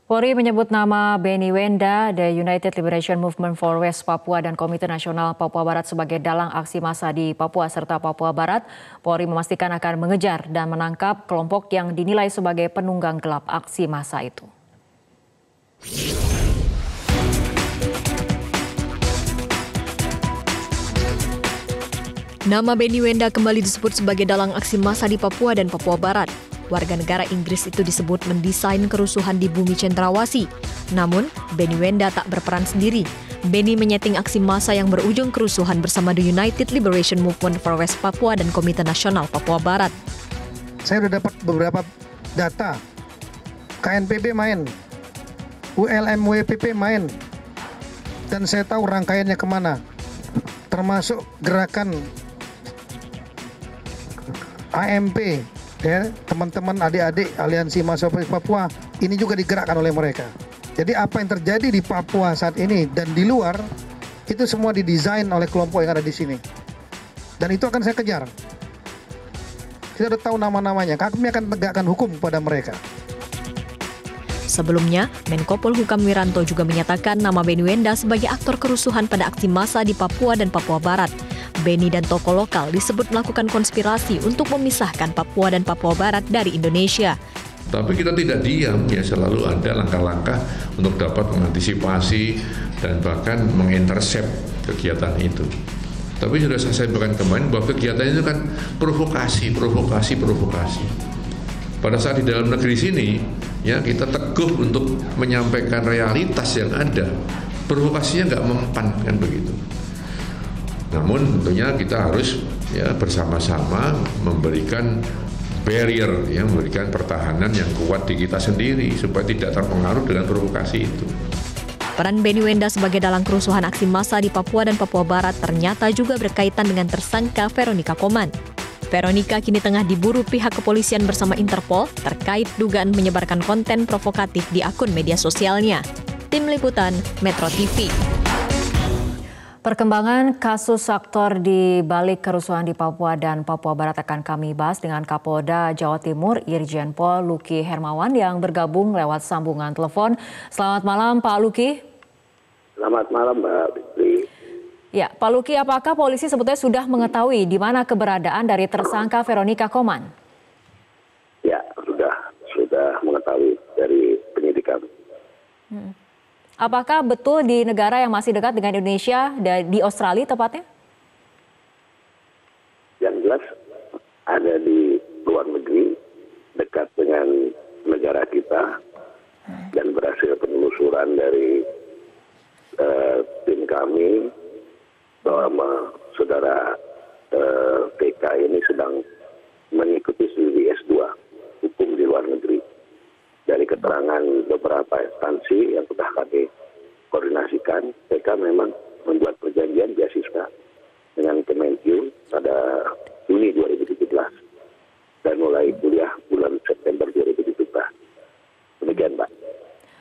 Polri menyebut nama Benny Wenda, The United Liberation Movement for West Papua dan Komite Nasional Papua Barat sebagai dalang aksi massa di Papua serta Papua Barat. Polri memastikan akan mengejar dan menangkap kelompok yang dinilai sebagai penunggang gelap aksi massa itu. Nama Benny Wenda kembali disebut sebagai dalang aksi massa di Papua dan Papua Barat. Warga negara Inggris itu disebut mendesain kerusuhan di bumi Cendrawasih. Namun, Benny Wenda tak berperan sendiri. Benny menyeting aksi massa yang berujung kerusuhan bersama The United Liberation Movement for West Papua dan Komite Nasional Papua Barat. Saya sudah dapat beberapa data. KNPB main, ULMWPP main, dan saya tahu rangkaiannya kemana. Termasuk gerakan AMP, ya, teman-teman adik-adik Aliansi Mahasiswa Papua ini juga digerakkan oleh mereka. Jadi apa yang terjadi di Papua saat ini dan di luar itu semua didesain oleh kelompok yang ada di sini. Dan itu akan saya kejar. Kita sudah tahu nama-namanya. Kami akan tegakkan hukum kepada mereka. Sebelumnya, Menko Polhukam Wiranto juga menyatakan nama Benny Wenda sebagai aktor kerusuhan pada aksi massa di Papua dan Papua Barat. Benny dan tokoh lokal disebut melakukan konspirasi untuk memisahkan Papua dan Papua Barat dari Indonesia. Tapi kita tidak diam, ya selalu ada langkah-langkah untuk dapat mengantisipasi dan bahkan mengintercept kegiatan itu. Tapi sudah saya sampaikan kemarin bahwa kegiatan itu kan provokasi. Pada saat di dalam negeri sini, ya kita teguh untuk menyampaikan realitas yang ada. Provokasinya nggak mempan, kan begitu. Namun tentunya kita harus ya bersama-sama memberikan barrier, ya memberikan pertahanan yang kuat di kita sendiri supaya tidak terpengaruh dengan provokasi itu. Peran Benny Wenda sebagai dalang kerusuhan aksi massa di Papua dan Papua Barat ternyata juga berkaitan dengan tersangka Veronica Koman. Veronica kini tengah diburu pihak kepolisian bersama Interpol terkait dugaan menyebarkan konten provokatif di akun media sosialnya. Tim Liputan Metro TV. Perkembangan kasus aktor di balik kerusuhan di Papua dan Papua Barat akan kami bahas dengan Kapolda Jawa Timur Irjen Pol Luki Hermawan yang bergabung lewat sambungan telepon. Selamat malam Pak Luki. Selamat malam Mbak Fitri. Ya, Pak Luki, apakah polisi sebetulnya sudah mengetahui di mana keberadaan dari tersangka Veronica Koman? Ya, sudah mengetahui dari penyidikan. Apakah betul di negara yang masih dekat dengan Indonesia, di Australia tepatnya? Yang jelas ada di luar negeri, dekat dengan negara kita, dan berhasil penelusuran dari tim kami bahwa saudara PK ini sedang mengikuti studi S2 hukum di luar negeri. Dari keterangan beberapa instansi yang sudah kami koordinasikan, PK memang membuat perjanjian beasiswa dengan Kemenkyu pada Juni 2017 dan mulai kuliah bulan September 2017. Demikian, Pak.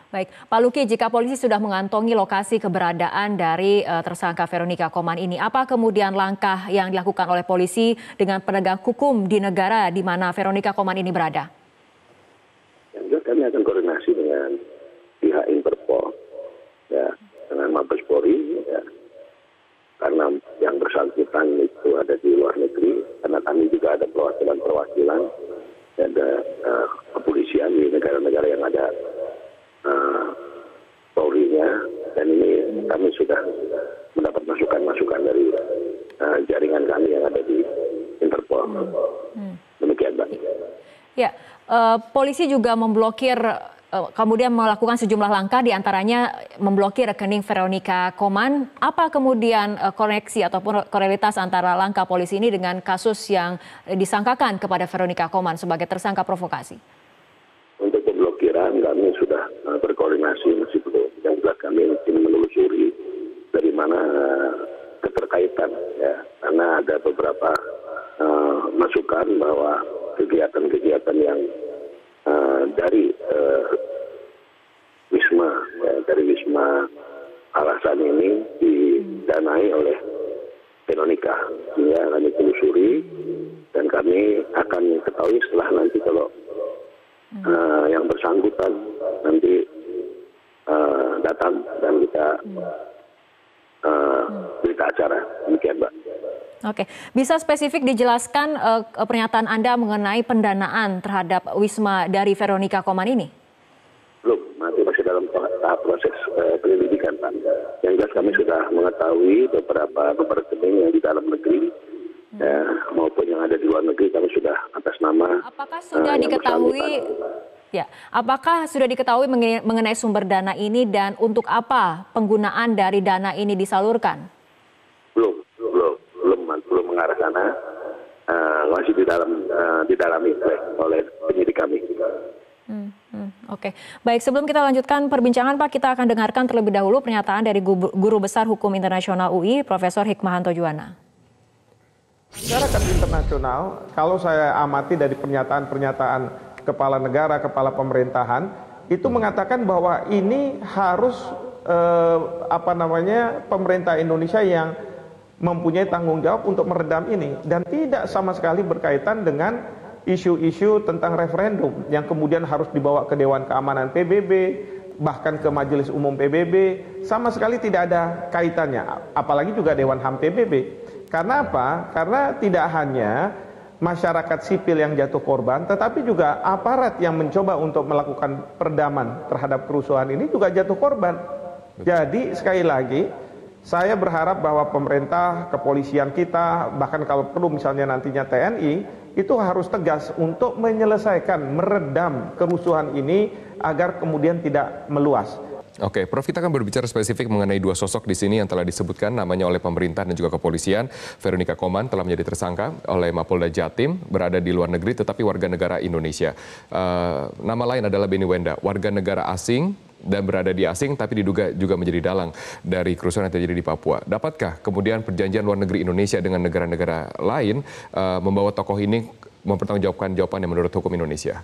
Baik, Pak Luki, jika polisi sudah mengantongi lokasi keberadaan dari tersangka Veronica Koman ini, apa kemudian langkah yang dilakukan oleh polisi dengan penegak hukum di negara di mana Veronica Koman ini berada? Kami akan koordinasi dengan pihak Interpol, ya, dengan Mabes Polri, ya, karena yang bersangkutan itu ada di luar negeri, karena kami juga ada perwakilan, ada kepolisian di negara-negara yang ada Polri-nya, dan ini kami sudah mendapat masukan dari jaringan kami yang ada di Interpol. Demikian, Mbak. Ya, polisi juga memblokir, kemudian melakukan sejumlah langkah, diantaranya memblokir rekening Veronica Koman. Apa kemudian koneksi ataupun korelitas antara langkah polisi ini dengan kasus yang disangkakan kepada Veronica Koman sebagai tersangka provokasi? Untuk pemblokiran kami sudah berkoordinasi, masih belum. Yang jelas kami ingin menelusuri dari mana keterkaitan, ya, karena ada beberapa masukan bahwa kegiatan-kegiatan yang dari Wisma Alasan ini didanai oleh Veronica. Ya, kami telusuri dan kami akan ketahui setelah nanti kalau yang bersangkutan nanti datang dan kita berita acara. Demikian, Mbak. Oke, bisa spesifik dijelaskan pernyataan Anda mengenai pendanaan terhadap Wisma dari Veronica Koman ini? Belum, masih dalam tahap proses penyelidikan, Pak. Yang jelas kami sudah mengetahui beberapa rekening yang di dalam negeri maupun yang ada di luar negeri, kami sudah atas nama. Apakah sudah diketahui? Ya, apakah sudah diketahui mengenai sumber dana ini dan untuk apa penggunaan dari dana ini disalurkan? Belum mengarah sana, masih didalami oleh penyidik kami. Oke, baik, sebelum kita lanjutkan perbincangan Pak, kita akan dengarkan terlebih dahulu pernyataan dari Guru Besar Hukum Internasional UI, Profesor Hikmahanto Juwana. Masyarakat internasional, kalau saya amati dari pernyataan-pernyataan kepala negara, kepala pemerintahan, itu mengatakan bahwa ini harus pemerintah Indonesia yang mempunyai tanggung jawab untuk meredam ini, dan tidak sama sekali berkaitan dengan isu-isu tentang referendum yang kemudian harus dibawa ke Dewan Keamanan PBB, bahkan ke Majelis Umum PBB, sama sekali tidak ada kaitannya, apalagi juga Dewan HAM PBB. Karena apa? Karena tidak hanya masyarakat sipil yang jatuh korban, tetapi juga aparat yang mencoba untuk melakukan peredaman terhadap kerusuhan ini juga jatuh korban. Jadi sekali lagi, saya berharap bahwa pemerintah, kepolisian kita, bahkan kalau perlu misalnya nantinya TNI, itu harus tegas untuk menyelesaikan, meredam kerusuhan ini agar kemudian tidak meluas. Oke, Prof, kita akan berbicara spesifik mengenai dua sosok di sini yang telah disebutkan namanya oleh pemerintah dan juga kepolisian. Veronica Koman telah menjadi tersangka oleh Mapolda Jatim, berada di luar negeri tetapi warga negara Indonesia. Nama lain adalah Benny Wenda, warga negara asing dan berada di asing tapi diduga juga menjadi dalang dari kerusuhan yang terjadi di Papua. Dapatkah kemudian perjanjian luar negeri Indonesia dengan negara-negara lain membawa tokoh ini mempertanggungjawabkan jawabannya menurut hukum Indonesia?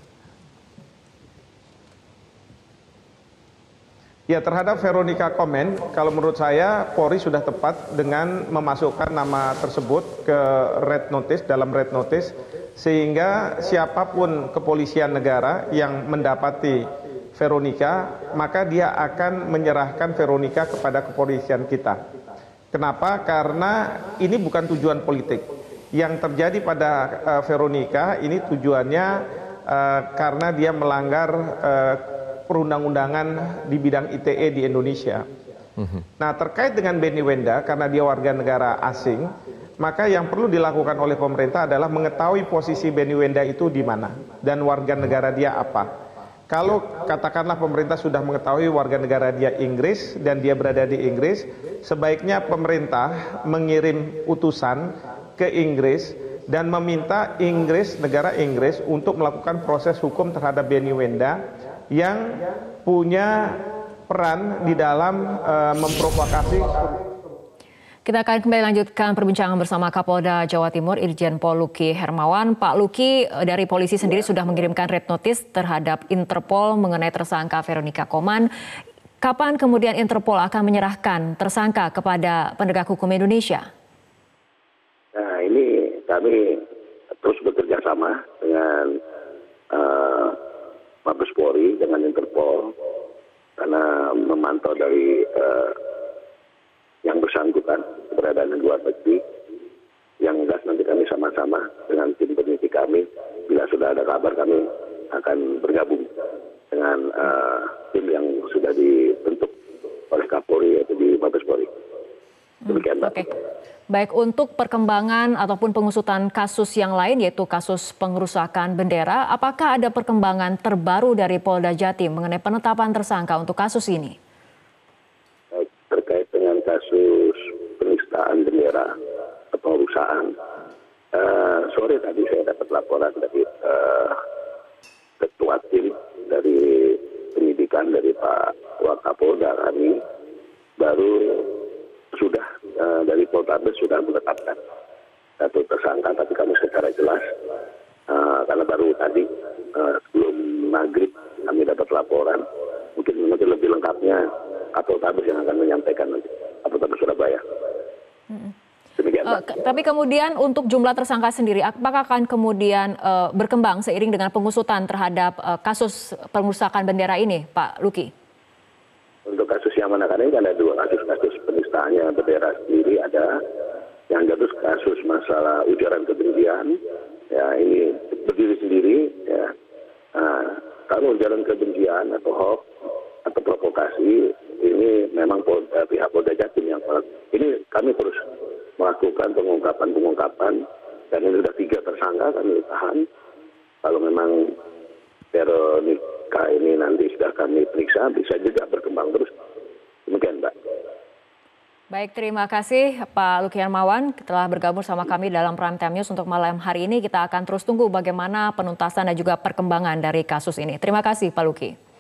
Ya, terhadap Veronica Koman, kalau menurut saya Polri sudah tepat dengan memasukkan nama tersebut ke red notice, dalam red notice, sehingga siapapun kepolisian negara yang mendapati Veronica, maka dia akan menyerahkan Veronica kepada kepolisian kita. Kenapa? Karena ini bukan tujuan politik. Yang terjadi pada Veronica ini tujuannya karena dia melanggar perundang-undangan di bidang ITE di Indonesia. Nah, terkait dengan Benny Wenda, karena dia warga negara asing, maka yang perlu dilakukan oleh pemerintah adalah mengetahui posisi Benny Wenda itu di mana dan warga negara dia apa. Kalau katakanlah pemerintah sudah mengetahui warga negara dia Inggris dan dia berada di Inggris, sebaiknya pemerintah mengirim utusan ke Inggris dan meminta negara Inggris untuk melakukan proses hukum terhadap Benny Wenda yang punya peran di dalam memprovokasi. Kita akan kembali lanjutkan perbincangan bersama Kapolda Jawa Timur Irjen Pol Luki Hermawan. Pak Luki, dari polisi sendiri sudah mengirimkan red notice terhadap Interpol mengenai tersangka Veronica Koman. Kapan kemudian Interpol akan menyerahkan tersangka kepada penegak hukum Indonesia? Nah, ini kami terus bekerja sama dengan Mabes Polri, dengan Interpol, karena memantau dari yang bersangkutan keberadaan di luar negeri. Yang jelas nanti kami sama-sama dengan tim penyidik kami, bila sudah ada kabar kami akan bergabung dengan tim yang sudah dibentuk oleh Kapolri, yaitu di Mabes Polri. Demikian, Mbak. Oke. Baik, untuk perkembangan ataupun pengusutan kasus yang lain, yaitu kasus pengerusakan bendera, apakah ada perkembangan terbaru dari Polda Jatim mengenai penetapan tersangka untuk kasus ini? Terkait dengan kasus penistaan bendera atau pengerusakan, sore tadi saya dapat laporan dari ketua tim dari penyidikan dari Pak Wakapolda kami, baru sudah dari Poltabes sudah menetapkan satu tersangka, tapi kami secara jelas karena baru tadi sebelum maghrib kami dapat laporan, mungkin nanti lebih lengkapnya Poltabes yang akan menyampaikan nanti, Poltabes Surabaya. Demikian, tapi kemudian untuk jumlah tersangka sendiri, apakah akan kemudian berkembang seiring dengan pengusutan terhadap kasus pengerusakan bendera ini, Pak Luki? Untuk kasus yang mana, karena ini kan ada dua kasus penistaannya bendera sendiri ada, yang kasus masalah ujaran kebencian, ya ini berdiri sendiri, ya. Nah, kalau ujaran kebencian atau hoax atau provokasi ini memang pihak Polda Jatim yang ini kami terus melakukan pengungkapan dan ini sudah 3 tersangka kami tahan. Kalau memang Veronica ini nanti sudah kami periksa bisa juga berkembang terus. Demikian, Mbak. Baik, terima kasih Pak Luki Hermawan telah bergabung sama kami dalam Prime Time News untuk malam hari ini. Kita akan terus tunggu bagaimana penuntasan dan juga perkembangan dari kasus ini. Terima kasih Pak Luki.